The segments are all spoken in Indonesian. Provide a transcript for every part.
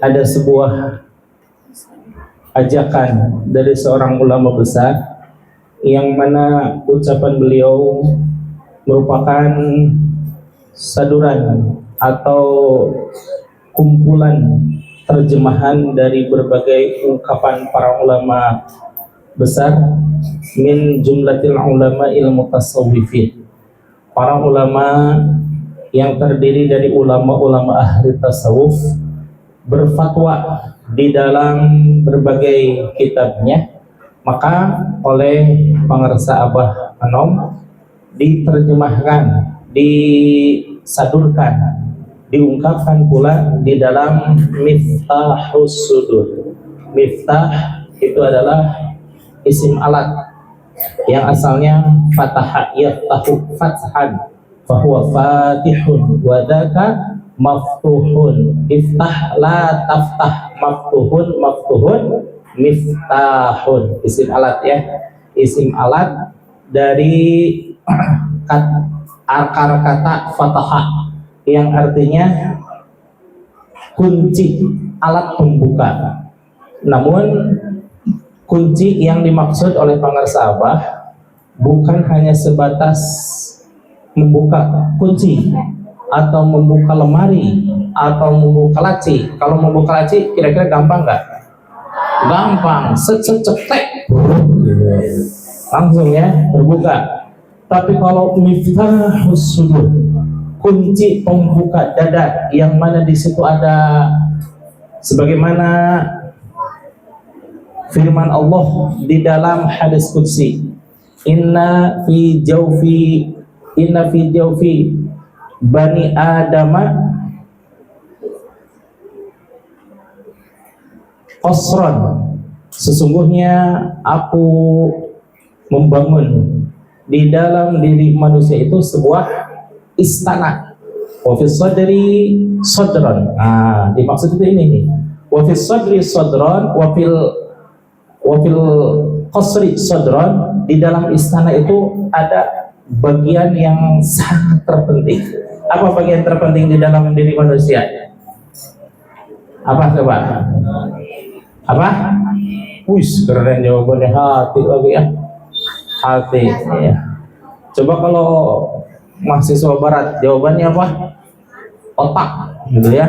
Ada sebuah ajakan dari seorang ulama besar yang mana ucapan beliau merupakan saduran atau kumpulan terjemahan dari berbagai ungkapan para ulama besar min jumlatil ulama ilmu tasawwufin, para ulama yang terdiri dari ulama-ulama ahli tasawuf berfatwa di dalam berbagai kitabnya. Maka oleh pengarsa Abah Anom diterjemahkan, disadurkan, diungkapkan pula di dalam Miftahus Sudur. Miftah itu adalah isim alat yang asalnya fataha yaftahu fathan fahuwa fatihun wa dzaka maftuhun. Iftah la taftah, maftuhun maftuhun miftahun. Isim alat ya, isim alat dari akar kata fataha yang artinya kunci, alat pembuka. Namun kunci yang dimaksud oleh pengarsa Abah bukan hanya sebatas membuka kunci atau membuka lemari atau membuka laci. Kalau membuka laci kira-kira gampang nggak? Gampang, cetek langsung ya terbuka. Tapi kalau miftahus sudur, kunci pembuka dada, yang mana di situ ada sebagaimana firman Allah di dalam hadis qudsi, inna fi jawfi bani adama qasran, sesungguhnya aku membangun di dalam diri manusia itu sebuah istana. Wa fi sadri sadran, dimaksud itu ini nih, wa fi sadri sadran wa fil qasri sadran, di dalam istana itu ada bagian yang sangat terpenting. Apa bagian terpenting di dalam diri manusia? Apa coba? Apa? Wis, keren jawabannya, hati lagi ya. Hati ya. Coba kalau mahasiswa barat jawabannya apa? Otak gitu ya.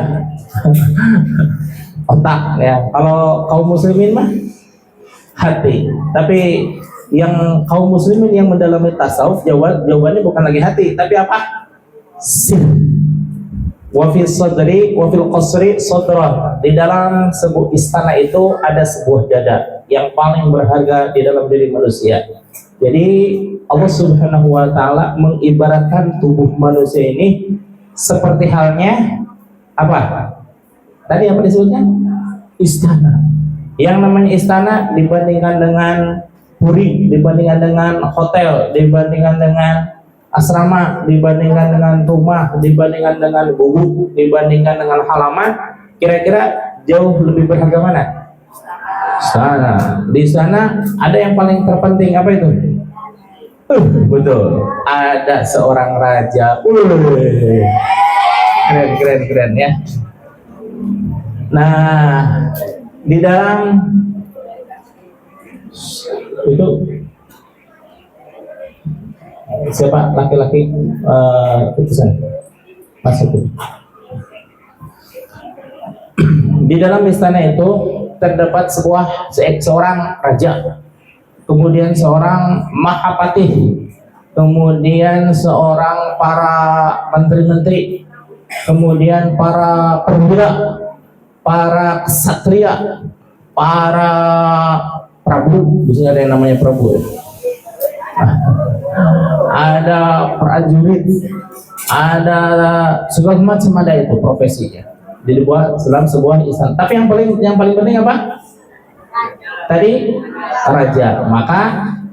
Otak ya. Kalau kaum muslimin mah hati. Tapi yang kaum muslimin yang mendalami tasawuf jawabannya bukan lagi hati, tapi apa? Sir. Wa fil sadri wa fil qasri sadra, di dalam sebuah istana itu ada sebuah dada yang paling berharga di dalam diri manusia. Jadi Allah Subhanahu wa taala mengibaratkan tubuh manusia ini seperti halnya apa? Tadi apa disebutnya? Istana. Yang namanya istana dibandingkan dengan puri, dibandingkan dengan hotel, dibandingkan dengan asrama, dibandingkan dengan rumah, dibandingkan dengan gubuk, dibandingkan dengan halaman, kira-kira jauh lebih berharga mana? Istana. Di sana ada yang paling terpenting, apa itu? Betul, ada seorang raja. Keren ya. Nah, di dalam itu siapa laki-laki putusan masuk. Di dalam istana itu terdapat seorang raja, kemudian seorang mahapatih, kemudian seorang para menteri-menteri, kemudian para perwira, para ksatria, para prabu. Di sini ada yang namanya prabu ya. Ada prajurit, ada segala macam, ada itu profesinya dibuat dalam sebuah istana. Tapi yang paling penting apa? Tadi raja. Maka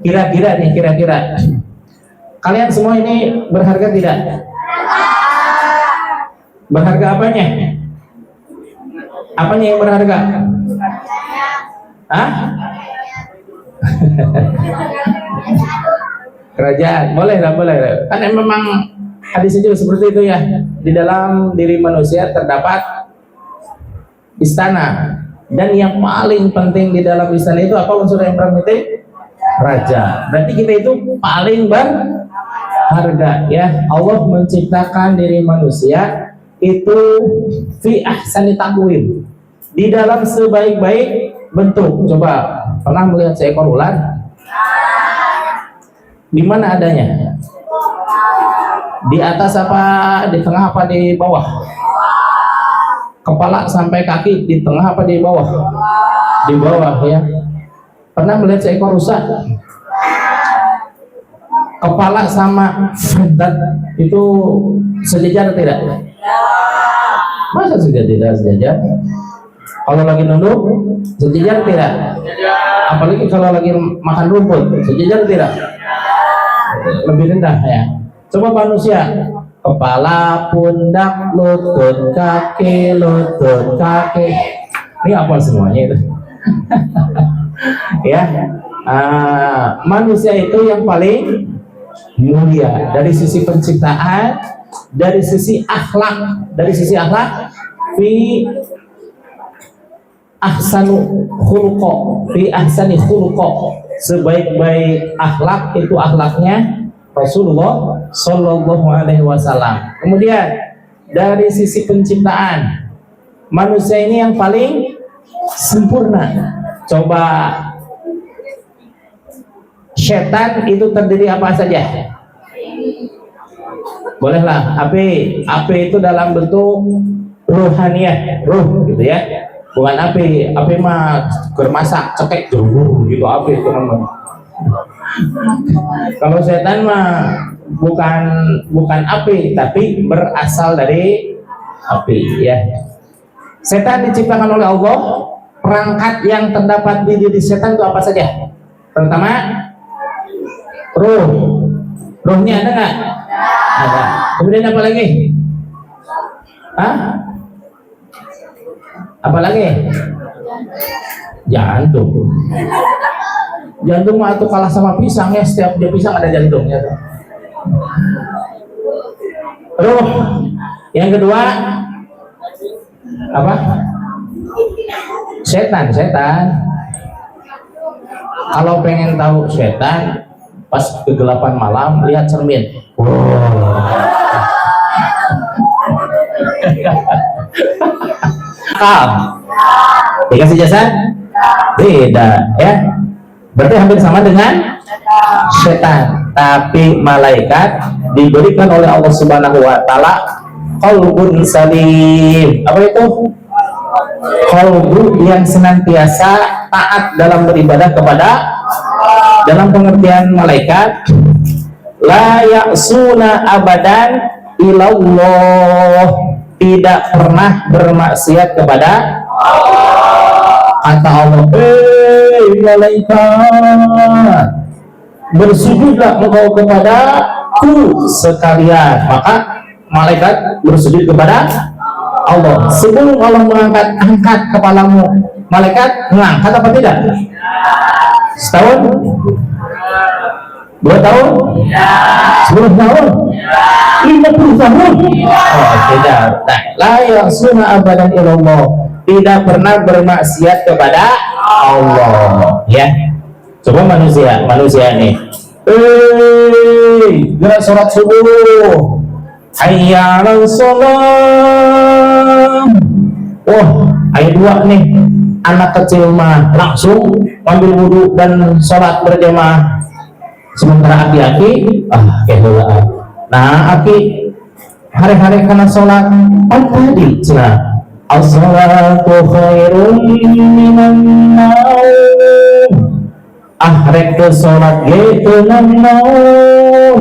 kira-kira kalian semua ini berharga tidak? Berharga apanya? Apanya yang berharga? Hah? Kerajaan, boleh. Kan memang hadis itu seperti itu ya. Di dalam diri manusia terdapat istana. Dan yang paling penting di dalam istana itu apa unsur yang penting? Raja. Berarti kita itu paling berharga ya. Allah menciptakan diri manusia itu fi ahsani taqwim, di dalam sebaik-baik bentuk. Coba pernah melihat seekor ular? Di mana adanya? Di atas apa? Di tengah apa di bawah? Kepala sampai kaki di tengah apa di bawah? Di bawah ya. Pernah melihat seekor rusa? Kepala sama pantat itu sejajar tidak? Masa sudah tidak sejajar? Kalau lagi nunduk sejajar tidak? Apalagi kalau lagi makan rumput sejajar tidak? Lebih rendah ya. Coba manusia, kepala, pundak, lutut, kaki, lutut, kaki. Ini apa semuanya itu? Ya, manusia itu yang paling mulia dari sisi penciptaan, dari sisi akhlak, fi ahsanu khuluqo, fi ahsani khuluqo, sebaik-baik akhlak itu akhlaknya Rasulullah Shallallahu Alaihi Wasallam. Kemudian dari sisi penciptaan, manusia ini yang paling sempurna. Coba setan itu terdiri apa saja? Bolehlah, api itu dalam bentuk ruhaniyah, ruh gitu ya. Bukan api mah kermasak, cekek dulu gitu api teman-teman. Kalau setan mah bukan api, tapi berasal dari api ya. Setan diciptakan oleh Allah. Perangkat yang terdapat di diri setan itu apa saja? Pertama, ruh. Ruhnya ada nggak? Ada. Kemudian apa lagi? Hah? Apa lagi? Jantung. Jantung mah tuh kalah sama pisang ya, setiap dia pisang ada jantungnya tuh. Ruh. Yang kedua apa? Setan. Kalau pengen tahu setan, pas kegelapan malam lihat cermin. Dikasih jasad? Beda ya. Berarti hampir sama dengan setan. Tapi malaikat diberikan oleh Allah Subhanahu wa taala qalbun salim. Apa itu? Qalbu yang senantiasa taat dalam beribadah kepada, dalam pengertian malaikat, la ya'suna abadan ilallah, tidak pernah bermaksiat kepada kata Allah. Malaikat, bersujudlah engkau kepadaku sekalian. Maka malaikat bersujud kepada Allah. Sebelum Allah angkat kepalamu, malaikat mengangkat apa tidak? Setahun? 2 tahun? 10 tahun? 50 tahun? Oh tidak. La ya'suna abadan ilallah, tidak pernah bermaksiat kepada Allah ya. Coba manusia nih, gerak sholat subuh, hayya 'alas shalah. Wah, ayat 2 nih, anak kecil mah langsung ambil wudhu dan sholat berjamaah. Sementara aki-aki kehelaan. Nah, aki hari-hari karena sholat tadi cina as-salatu khairun minan naum. Rek ke sholat gitu naum.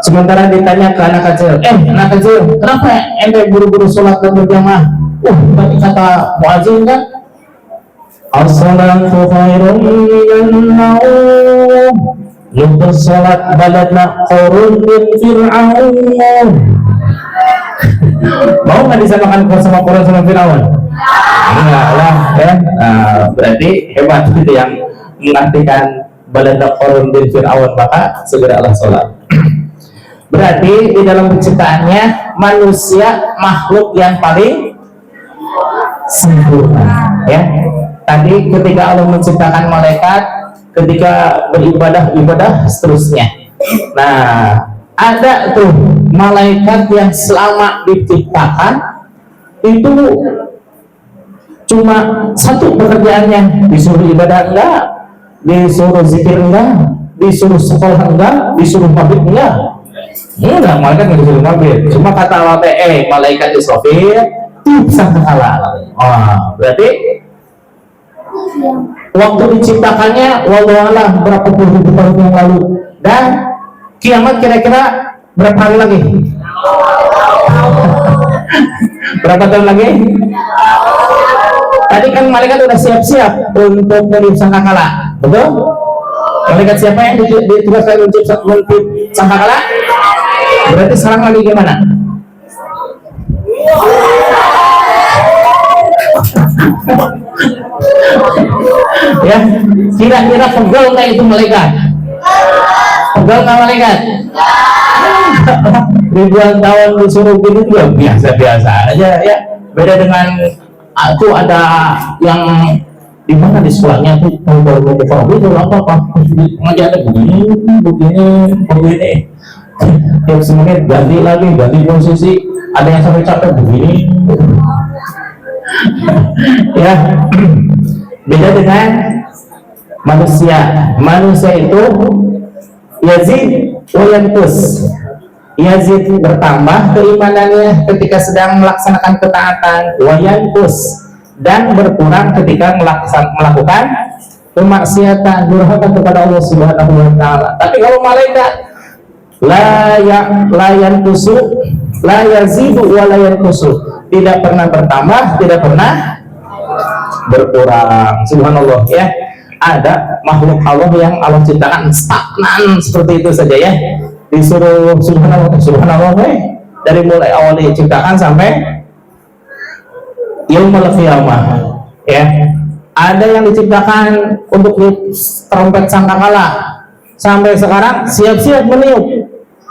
Sementara ditanya ke anak kecil, kenapa ente buru-buru sholat dan berjamaah? Tadi kata muadzin kan, as-salatu khairun minan naum. Lumpur sholat baladna qurun bin fir'aun. Mau nggak disamakan sama Qurun sama Fir'aun? Enggak lah ya. Berarti hebat itu yang mengartikan baladna qurun bin fir'aun, maka segeralah sholat. Berarti di dalam penciptaannya manusia makhluk yang paling sempurna. Ya, tadi ketika Allah menciptakan malaikat, ketika beribadah seterusnya. Nah, ada tuh malaikat yang selama diciptakan itu cuma satu pekerjaannya, disuruh ibadah enggak, disuruh zikir enggak, disuruh sekolah enggak, disuruh mabit enggak. Enggak, malaikat nggak disuruh mabit. Cuma kata Allah, malaikat Israfil itu sangkakala. Berarti waktu diciptakannya wallahualam berapa puluh ribu tahun yang lalu, dan kiamat kira-kira berapa hari lagi? Berapa tahun lagi? Tadi kan malaikat udah siap-siap untuk meniup sangkakala, betul? Malaikat siapa yang ditugaskan untuk meniup sangkakala? Berarti sekarang lagi gimana? Ya, kira-kira pegel nggak itu malaikat? Pegel nggak malaikat? Ribuan tahun disuruh gini juga biasa-biasa aja ya. Beda dengan aku ada yang di mana di sekolahnya tuh baru itu apa ngajarnya begini tiap semenit ganti posisi, ada yang sampai capek begini. Ya, beda dengan manusia itu yazid wa yanqus. Yazid bertambah keimanannya ketika sedang melaksanakan ketaatan, wa yanqus, dan berkurang ketika melakukan kemaksiatan, durhaka kepada Allah Subhanahu wa taala. Tapi kalau malaikat la yanqusu, la yazidu wa la yanqusu, tidak pernah bertambah, tidak pernah berkurang. Subhanallah ya. Ada makhluk Allah yang Allah ciptakan stagnan seperti itu saja ya. Disuruh subhanallah dari mulai awal diciptakan sampai yaumul qiyamah ya. Ada yang diciptakan untuk trompet sangkakala, sampai sekarang siap-siap meniup,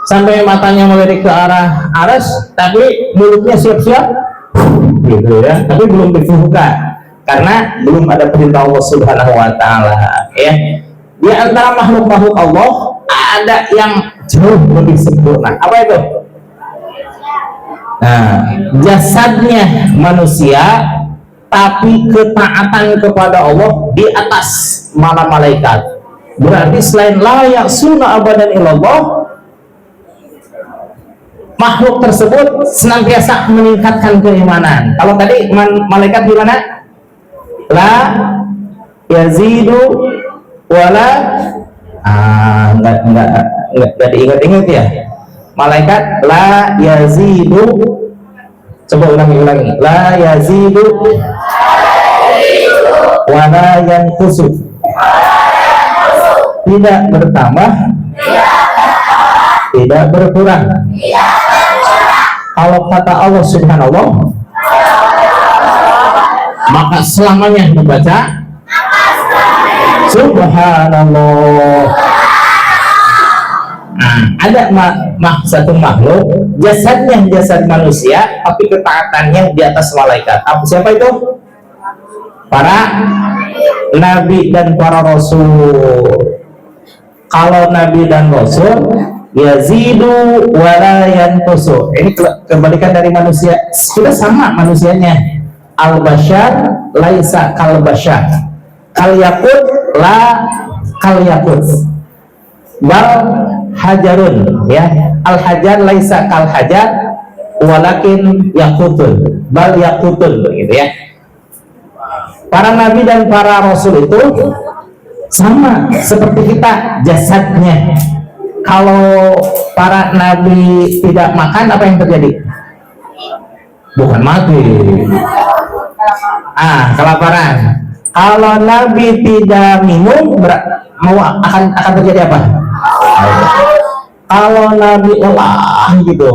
sampai matanya melirik ke arah aras, tapi mulutnya siap-siap gitu ya, tapi belum dibuka karena belum ada perintah Allah Subhanahu wa taala ya. Di antara makhluk-makhluk Allah ada yang jauh lebih sempurna. Apa itu? Nah, jasadnya manusia tapi ketaatan kepada Allah di atas malam malaikat. Berarti selain la ya'suna abadan illallah, makhluk tersebut senantiasa meningkatkan keimanan. Kalau tadi malaikat gimana? La yazidu wala enggak diingat-ingat ya. Malaikat la yazidu, coba ulangi. La yazidu wala yanqusu, tidak bertambah, tidak berkurang. Kalau kata Allah Subhanallah, maka selamanya dibaca Subhanallah. Nah, ada satu makhluk jasadnya jasad manusia tapi ketaatannya di atas malaikat. Siapa itu? Para nabi dan para rasul. Kalau nabi dan rasul yazidu wala yanqusu, ini kebalikan dari manusia. Sudah sama manusianya. Al-bashar laisa kal bashar, kal yakut la kal yakut, bal hajarun ya. Al hajar laisa kal hajar walakin yakutul bal yakutul, begitu ya. Para nabi dan para rasul itu sama seperti kita jasadnya. Kalau para nabi tidak makan, apa yang terjadi? Bukan mati, kelaparan. Kalau nabi tidak minum, akan terjadi apa? Kalau nabi lelah gitu,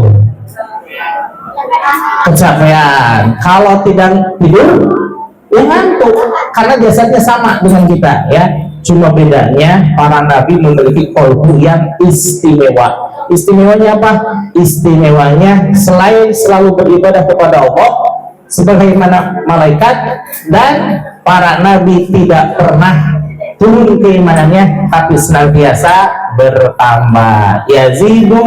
kecapean. Kalau tidak tidur, ya ngantuk, karena jasadnya sama dengan kita ya. Cuma bedanya para nabi memiliki kolbu yang istimewa. Istimewanya apa? Istimewanya selain selalu beribadah kepada Allah sebagaimana malaikat, dan para nabi tidak pernah turun keimanannya, tapi senantiasa bertambah. Yazidu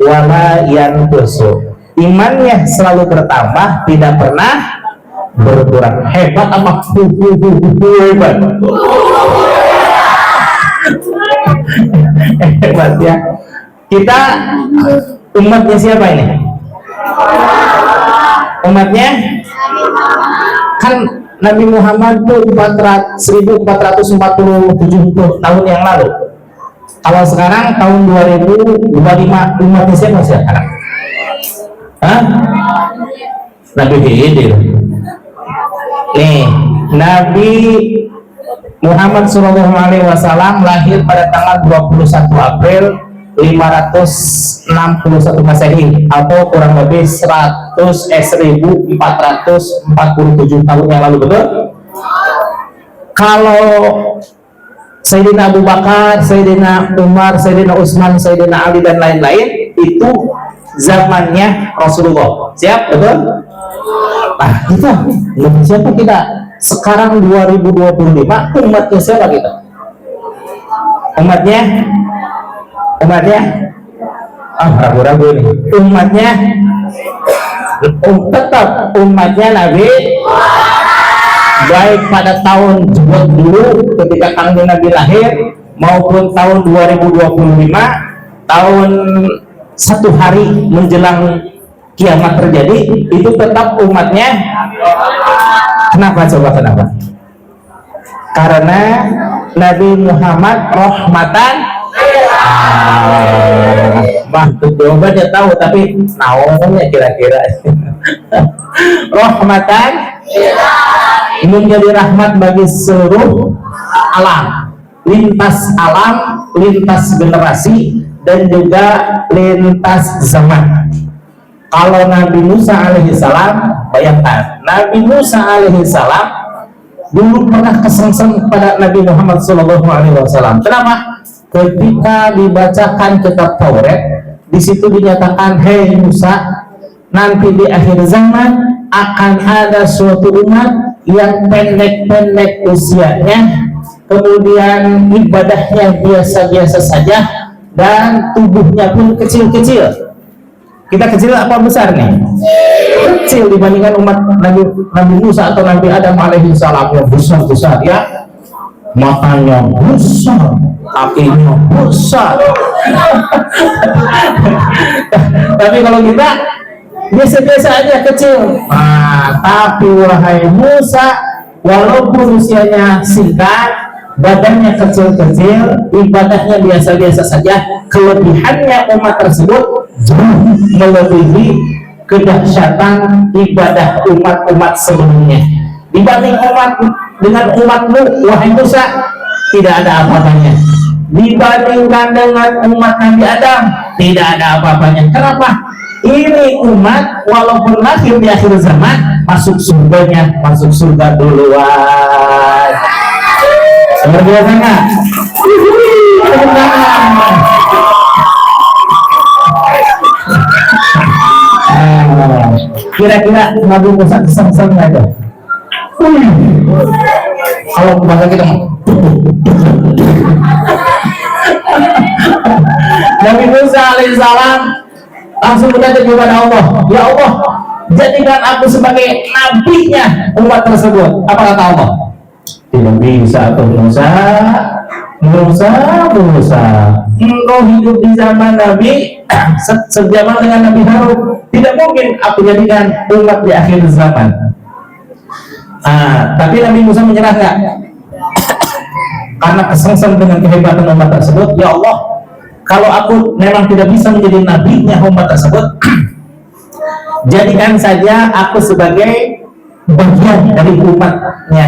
wala yanqusu. Imannya selalu bertambah, tidak pernah berkurang. Hebat apa? Hebat. Hebat ya. Kita umatnya siapa ini? Umatnya kan Nabi Muhammad itu 1447 tahun yang lalu. Kalau sekarang tahun 2025, umatnya siapa sekarang? Hah? Nabi Khidir. Nih, Nabi Muhammad SAW lahir pada tanggal 21 April 561 Masehi atau kurang lebih 1447 tahun yang lalu, betul? Kalau Sayyidina Abu Bakar, Sayyidina Umar, Sayyidina Utsman, Sayyidina Ali dan lain-lain itu zamannya Rasulullah. Siap, betul? Nah, kita siapa kita? Sekarang 2025, umatnya siapa kita? Umatnya ragu-ragu nih. Umatnya tetap umatnya Nabi, baik pada tahun dulu ketika kandung Nabi lahir maupun tahun 2025, tahun satu hari menjelang kiamat terjadi, itu tetap umatnya. Kenapa coba kenapa? Karena Nabi Muhammad rahmatan. Jawabannya tahu, tapi naonnya kira-kira. Rahmatan menjadi rahmat bagi seluruh alam, lintas generasi, dan juga lintas zaman. Kalau Nabi Musa alaihissalam, bayangkan Nabi Musa alaihissalam dulu pernah kesengsem kepada Nabi Muhammad SAW. Kenapa? Ketika dibacakan kitab Taurat, di situ dinyatakan, hei Musa, nanti di akhir zaman akan ada suatu umat yang pendek-pendek usianya, kemudian ibadahnya biasa-biasa saja, dan tubuhnya pun kecil-kecil. Kita kecil apa besar nih? Kecil dibandingkan umat Nabi Musa atau Nabi Adam alaihissalam yang besar-besar ya. Matanya besar, kakinya besar. Tapi kalau kita biasa-biasa aja, kecil. Nah, tapi wahai Musa, walaupun usianya singkat, badannya kecil-kecil, ibadahnya biasa-biasa saja, kelebihannya umat tersebut jauh melebihi kedahsyatan ibadah umat-umat sebelumnya. Dibanding dengan umatmu, wahai Musa, tidak ada apa-apanya. Dibandingkan dengan umat Nabi Adam, tidak ada apa-apanya. Kenapa? Ini umat walaupun lahir di akhir zaman, masuk surga duluan. Luar biasa nggak? Kira-kira Nabi Musa kesengsem nggak itu? Kalau bahasa kita Nabi Musa alaihissalam langsung berkata kepada Allah, ya Allah, jadikan aku sebagai nabinya umat tersebut. Apa kata Allah? Tidak bisa tuh Musa. Engkau hidup di zaman Nabi sejaman dengan Nabi Harun. Tidak mungkin aku jadikan umat di akhir zaman. Tapi Nabi Musa menyerah nggak? Karena kesengsem dengan kehebatan umat tersebut. Ya Allah, kalau aku memang tidak bisa menjadi nabinya umat tersebut, jadikan saja aku sebagai bagian dari umatnya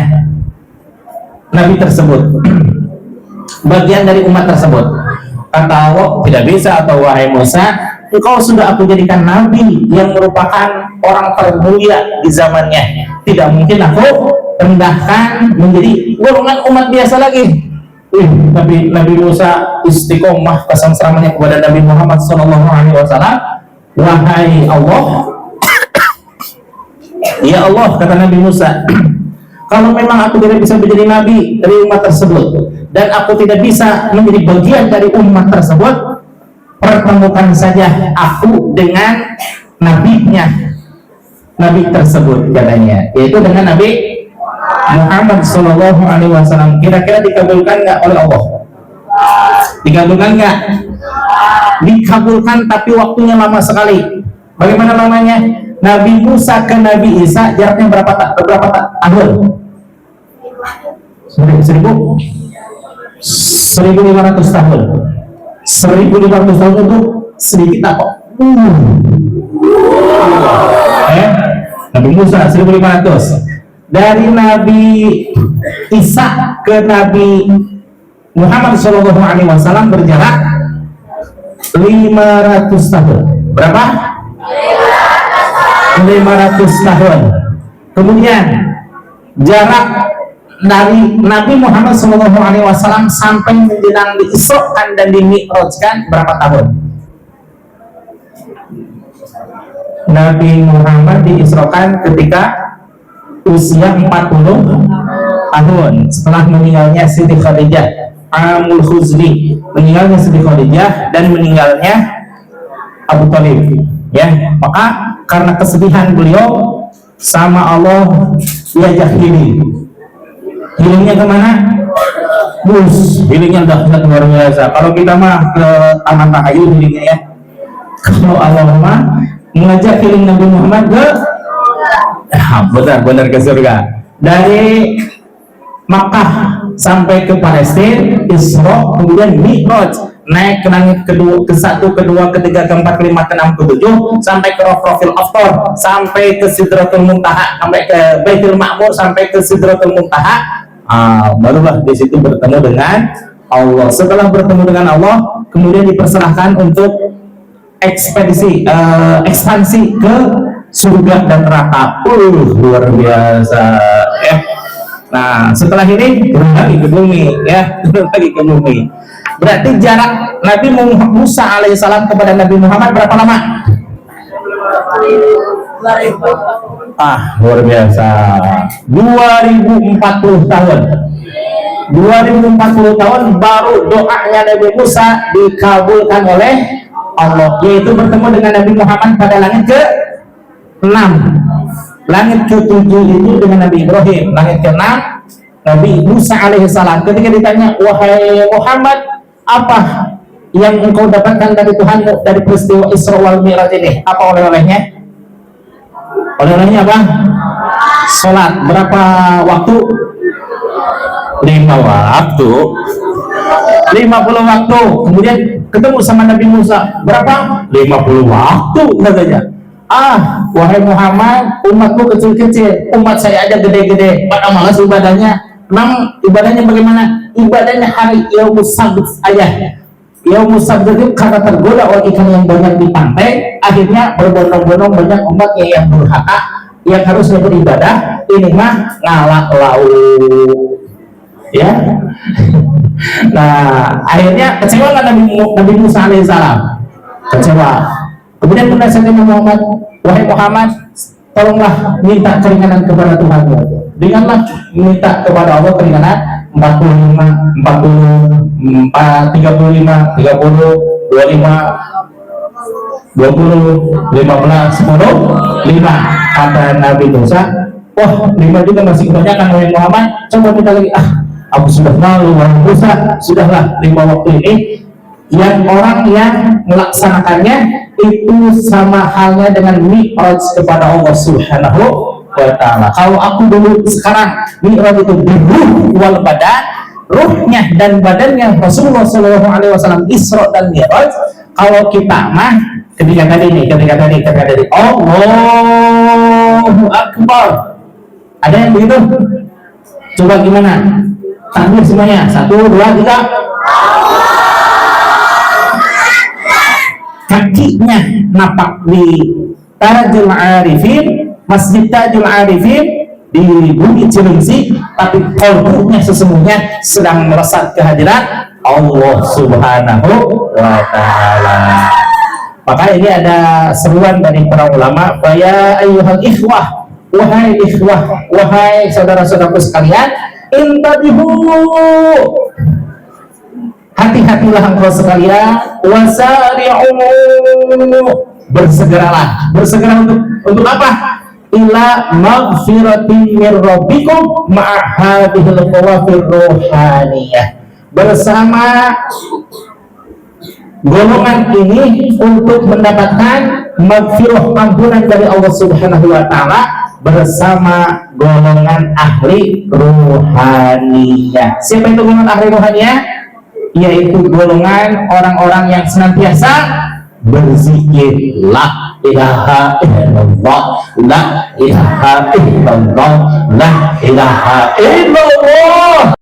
Nabi tersebut. Bagian dari umat tersebut. Kata Allah, tidak bisa. Atau wahai Musa, engkau sudah aku jadikan nabi yang merupakan orang termulia di zamannya. Tidak mungkin aku rendahkan menjadi golongan umat biasa lagi. Tapi Nabi Musa istiqomah kesengsaraannya kepada Nabi Muhammad SAW. Wahai Allah, ya Allah, kata Nabi Musa, kalau memang aku tidak bisa menjadi nabi dari umat tersebut dan aku tidak bisa menjadi bagian dari umat tersebut, pertemukan saja aku dengan nabi tersebut, katanya, yaitu dengan Nabi Muhammad Sallallahu Alaihi Wasallam. Kira-kira dikabulkan nggak oleh Allah? Dikabulkan nggak? Dikabulkan, tapi waktunya lama sekali. Bagaimana lamanya? Nabi Musa ke Nabi Isa jaraknya berapa tahun? 1500 tahun. 1500 tahun itu sedikit apa? Nabi Musa 1500. Dari Nabi Isa ke Nabi Muhammad Shallallahu Alaihi Wasallam berjarak 500 tahun. Berapa? 500 tahun. Kemudian jarak dari Nabi Muhammad Shallallahu Alaihi Wasallam sampai menjelang diisrokan dan dimi'rajkan berapa tahun? Nabi Muhammad diisrokan ketika usia 40 tahun setelah meninggalnya Siti Khadijah, Amul Huzni, meninggalnya Siti Khadijah dan meninggalnya Abu Thalib. Ya, maka karena kesedihan beliau sama Allah diajak healing. Healingnya kemana? Healingnya udah luar biasa. Kalau kita mah ke Taman Rahayu healingnya ya. Kalau Allah mah mengajak healing Nabi Muhammad ke benar ke surga. Dari Makkah sampai ke Palestina, Isra, kemudian Mi'raj, naik ke langit kedua, ke satu, kedua, ketiga, keempat, kelima, keenam, ketujuh, sampai ke Rafrafil Aftar, sampai ke Sidratul Muntaha, sampai ke Baitul Ma'mur, sampai ke Sidratul Muntaha. Barulah di situ bertemu dengan Allah. Setelah bertemu dengan Allah, kemudian dipersilahkan untuk ekspedisi, ekspansi ke surga dan neraka. Luar biasa ya. Nah, setelah ini turun lagi ke bumi ya, turun lagi ke bumi. Berarti jarak Nabi Musa alaihissalam kepada Nabi Muhammad berapa lama? Luar biasa. 2040 tahun. 2040 tahun baru doanya Nabi Musa dikabulkan oleh Allah, yaitu bertemu dengan Nabi Muhammad pada langit ke-6. Langit ke-7 itu dengan Nabi Ibrahim. Langit ke-6 Nabi Musa alaihissalam. Ketika ditanya, wahai Muhammad, apa yang engkau dapatkan dari Tuhanmu dari peristiwa Isra wal Mi'raj ini? Apa oleh-olehnya? Oleh-olehnya apa? Salat. Berapa waktu? 5 waktu. 50 waktu. Kemudian ketemu sama Nabi Musa. Berapa? 50 waktu katanya. Wahai Muhammad, umatmu kecil-kecil, umat saya aja gede-gede, pada malas ibadahnya. Memang ibadahnya bagaimana? Ibadahnya hari Yaumus Sabt aja. Yaumus Sabt itu karena tergoda oleh ikan yang banyak di pantai, akhirnya berbondong-bondong banyak umatnya yang durhaka, yang harusnya beribadah, ini mah ngalak laut. Ya. Nah, akhirnya kecewa kan Nabi Musa alaihissalam? Kecewa. Kemudian menasihati Muhammad, wahai Muhammad, tolonglah minta keringanan kepada Tuhanmu. Denganlah minta kepada Allah keringanan 45, 40, 35, 30, 25, 20, 15, 10, 5. Kata Nabi Musa, wah 5 juga masih kebanyakan oleh Muhammad. Coba minta lagi. Aku sudah malu, wahai Musa, sudahlah 5 waktu ini. Yang orang yang melaksanakannya itu sama halnya dengan mi'raj kepada Allah Subhanahu wa ta'ala. Kalau aku dulu, sekarang mi'raj itu beruh wal badan, ruhnya dan badannya Rasulullah SAW Isra dan Mi'raj. Kalau kita mah ketika tadi Allahu Akbar, ada yang begitu? Coba gimana? Takbir semuanya, 1, 2, 3. Kakinya napak di Tajul Arifin, Masjid Tajul Arifin, di bumi Cilengsi, tapi kolbunya sesungguhnya sedang melesat kehadiran Allah Subhanahu wa Ta'ala. Maka ini ada seruan dari para ulama, ya ayyuhal ikhwah, wahai ikhwah, wahai saudara-saudaraku sekalian, intabihu, hati-hatilah engkau sekalian, wasari'u, bersegeralah. Bersegera untuk apa? Ila maghfiratin min rabbikum ma'a hadhil qawafir ruhaniyah, bersama golongan ini untuk mendapatkan maghfirah, ampunan dari Allah Subhanahu wa Ta'ala, bersama golongan ahli ruhaniyah. Siapa itu golongan ahli ruhaniyah? Yaitu golongan orang-orang yang senantiasa berzikir la ilaha illallah, la ilaha illallah, la ilaha illallah.